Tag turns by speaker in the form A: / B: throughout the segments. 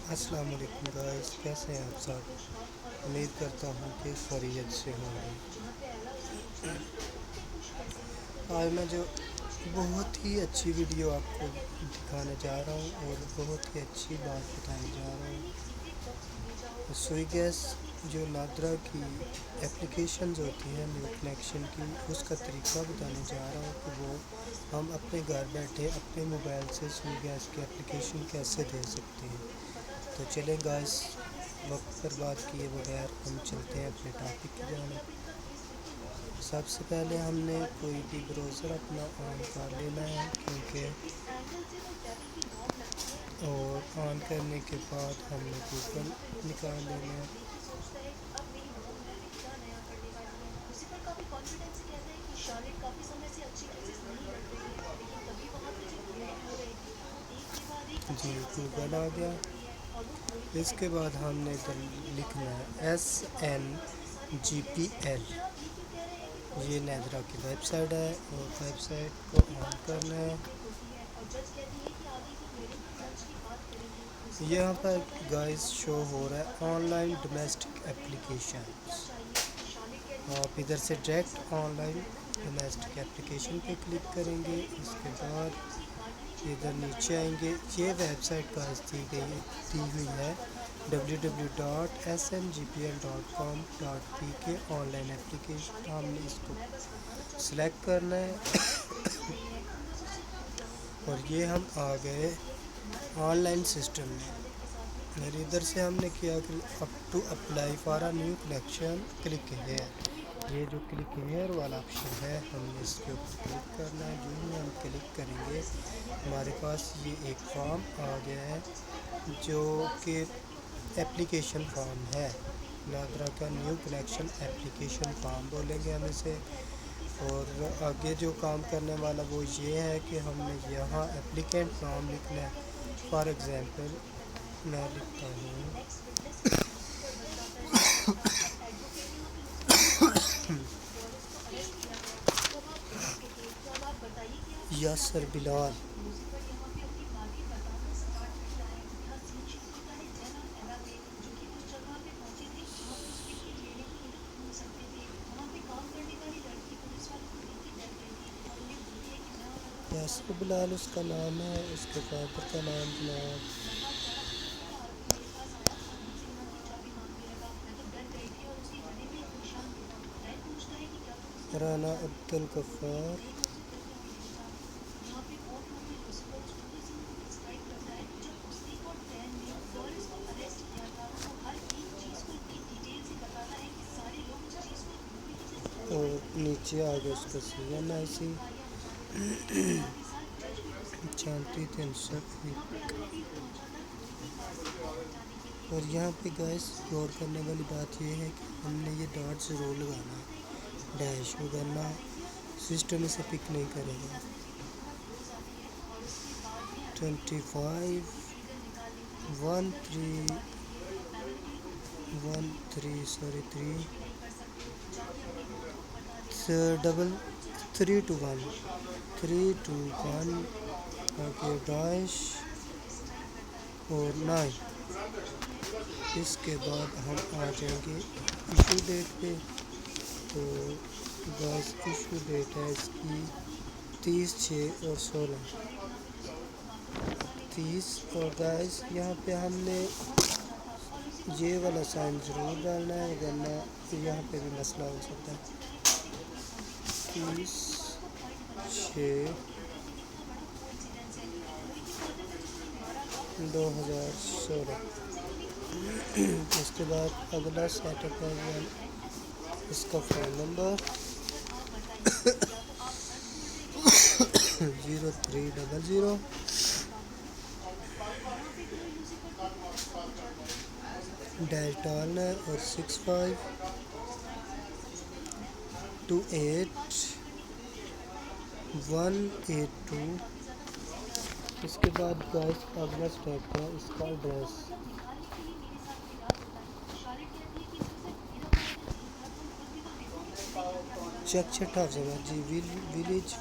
A: अस्सलाम वालेकुम गाइस, कैसे हैं आप सब। उम्मीद करता हूँ कि खैरियत से होंगे। आज मैं जो बहुत ही अच्छी वीडियो आपको दिखाने जा रहा हूँ और बहुत ही अच्छी बात बताने जा रहा हूँ। सुई गैस जो नादरा की एप्लीकेशंस होती हैं न्यू कनेक्शन की, उसका तरीका बताने जा रहा हूँ कि वो हम अपने घर बैठे अपने मोबाइल से सुई गैस की एप्लीकेशन कैसे दे सकते हैं। तो चलें गाइस, वक्त बर्बाद किए बगैर हम चलते हैं अपने टॉपिक की जानिब। सबसे पहले हमने कोई भी ब्राउज़र अपना ऑन कर लेना है, क्योंकि और ऑन करने के बाद हमने गूगल निकाल लेना है। जी, गूगल आ गया। इसके बाद हमने इधर लिखना है SNGPL। ये नादरा की वेबसाइट है और वेबसाइट को ऑन करना है। यहाँ पर गाइस शो हो रहा है ऑनलाइन डोमेस्टिक एप्लीकेशंस। आप इधर से डायरेक्ट ऑनलाइन डोमेस्टिक एप्लीकेशन पे क्लिक करेंगे। इसके बाद इधर नीचे आएंगे। ये वेबसाइट गाइस दी हुई है www.sngpl.com.pk ऑनलाइन एप्लीकेशन। हमने इसको सिलेक्ट करना है और ये हम आ गए ऑनलाइन सिस्टम में। और इधर से हमने किया कि up to apply for a new collection click here. ये जो क्लिक हेयर वाला ऑप्शन है, हमने इसके ऊपर क्लिक करना है। जो ही हम क्लिक करेंगे हमारे पास ये एक फॉर्म आ गया है, जो कि एप्लीकेशन फॉर्म है। नादरा का न्यू कनेक्शन एप्लीकेशन फॉर्म बोलेंगे हम इसे। और आगे जो काम करने वाला वो ये है कि हमने यहाँ एप्लीकेंट नाम लिखना है। फॉर एग्ज़ाम्पल मैं लिखता हूँ यासर बिलाल। यासर बिलाल उसका नाम है। उसके फादर का नाम जनाब राना अब्दुल गफ्फार। और नीचे आ गया उसका CNIC 34 और यहाँ पे गैस गौर करने वाली बात यह है कि हमने ये डॉट ज़रूर लगाना है, डैश वगैरह सिस्टम इसे पिक नहीं करेगा। 25 डबल 3 2 1 आगे डैश और 9। इसके बाद हम आ जाएंगे इशू डेट पे। तो गैस इशू डेट है इसकी 30/6/16 30। और गैस यहाँ पे हमने ये वाला साइन ज़रूर डालना है, वरना यहाँ पे भी मसला हो सकता है। 30/6/2016। इसके बाद अगला सेटअप है इसका फ़ोन नंबर 0300 डैश डालना है और 6528 182। इसके बाद गाइस अगला स्टेप है इसका एड्रेस। चेक छठा जी विलेज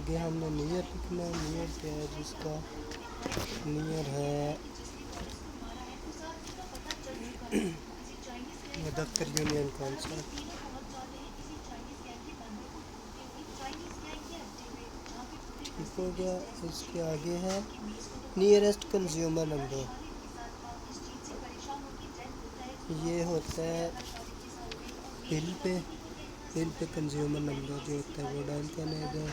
A: आगे हमने नियर लिखना है। नियर क्या है, जिसका नियर है दफ्तर यूनियन कौंसिल। ठीक हो गया। इसके आगे है नियरेस्ट कंज्यूमर नंबर। ये होता है बिल पे कंज्यूमर नंबर जो होता है वो डायल करना है इधर।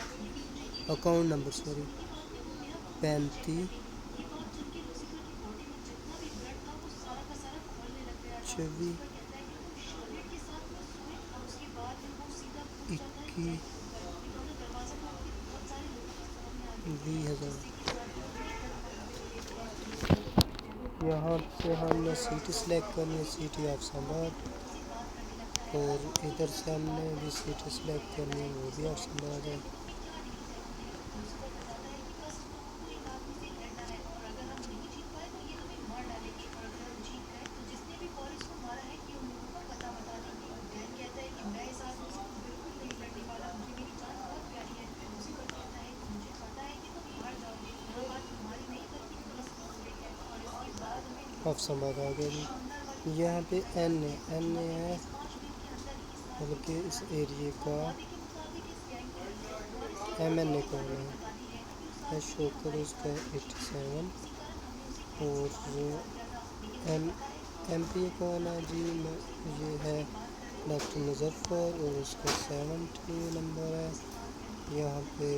A: Account number 35 24 21 20,000। यहाँ से हमने सिटी सेलेक्ट करनी है, सिटी ऑफ संभाग। और इधर से हमने भी सिटी सेलेक्ट करनी है, वो भी ऑफ संभाग है। ऑफ संभाग आ गया जी। यहाँ पे एन है मतलब कि इस एरिए का MNA कौन है, शो करो इसका 87। और MP कौन है जी, ये है डॉक्टर मुजफ्फर और उसका 70 नंबर है। यहाँ पे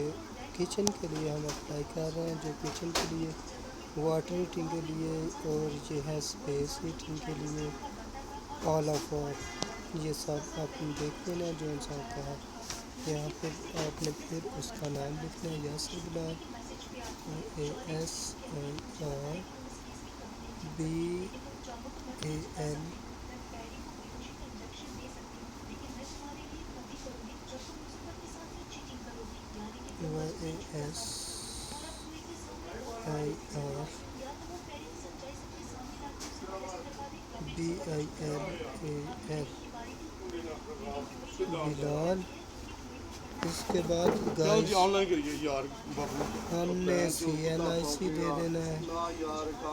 A: किचन के लिए हम अप्लाई कर रहे हैं, जो किचन के लिए, वाटर हीटिंग के लिए, और ये है स्पेस हीटिंग के लिए, ऑल ऑफ ऑल। ये सब आप देख लेना जो इंसान का है। यहाँ पे आपने फिर उसका नाम लिखना है, यासिर बिलाल, ASRBAL बिलाल। इसके बाद गाइस हमने CNIC दे देना है,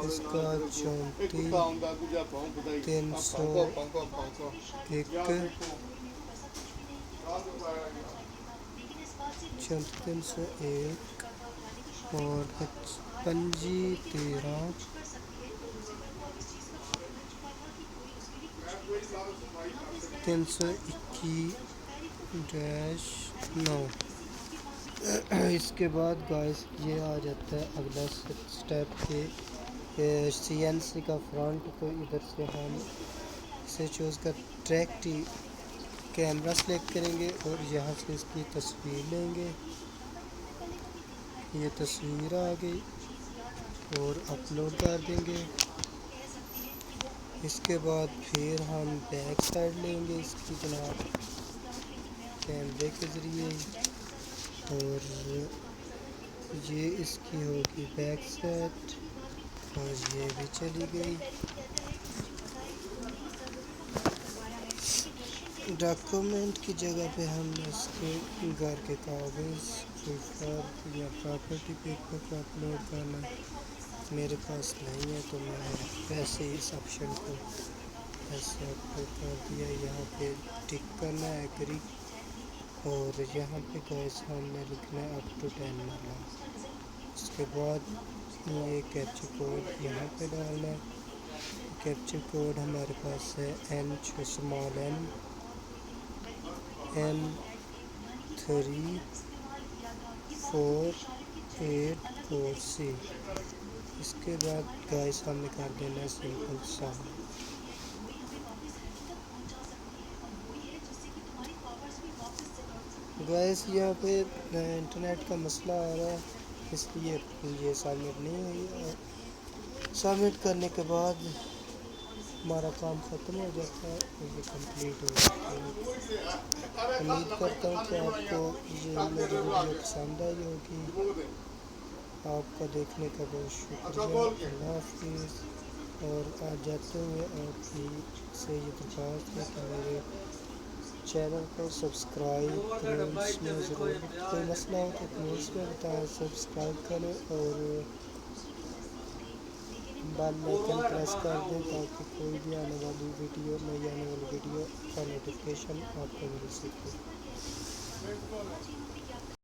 A: इसका 301 और 55 321-9। इसके बाद गाइस ये आ जाता है अगला स्टेप के CNC का फ्रंट। तो इधर से हम इसे चूज़ कर ट्रैक कैमरा सेलेक्ट करेंगे और यहाँ से इसकी तस्वीर लेंगे। ये तस्वीर आ गई और अपलोड कर देंगे। इसके बाद फिर हम बैक साइड लेंगे इसकी जनाब कैमरे के ज़रिए, और ये इसकी होगी बैक साइड, और ये भी चली गई। डॉक्यूमेंट की जगह पे हम इसके घर के कागज़ या प्रॉपर्टी पेपर को अपलोड करना मेरे पास नहीं है, तो मैं वैसे इस ऑप्शन को ऐसे अपलोड कर दिया। यहाँ पे टिक करना है एग्री, और यहाँ पे गैस हमने लिखना है up to 10 वाला। उसके बाद ये कैप्चर कोड यहाँ पे डालना है। कैप्चर कोड हमारे पास है स्मॉल n 3484C। इसके बाद गाइस हमने कर देना है सिंपल सम। गाइस यहाँ पे इंटरनेट का मसला आ रहा है, इसलिए ये सबमिट नहीं हुई। सबमिट करने के बाद हमारा काम ख़त्म हो जाता है और ये कंप्लीट हो जाता है। उम्मीद करता हूँ कि आपको ये मेरी वीडियो पसंद आई होगी। आपका देखने का बहुत शुक्रिया। अल्लाह हाफिज़। और आज जाते हुए आपकी से ये दरख्वास्त है कि मेरे चैनल को सब्सक्राइब कमेंट्स में ज़रूर कोई मसला हो तो कमेंट्स में बताएं, सब्सक्राइब करें और बेल आइकन प्रेस कर दें ताकि कोई भी आने वाली वीडियो, नई आने वाली वीडियो का नोटिफिकेशन आपको मिल सके।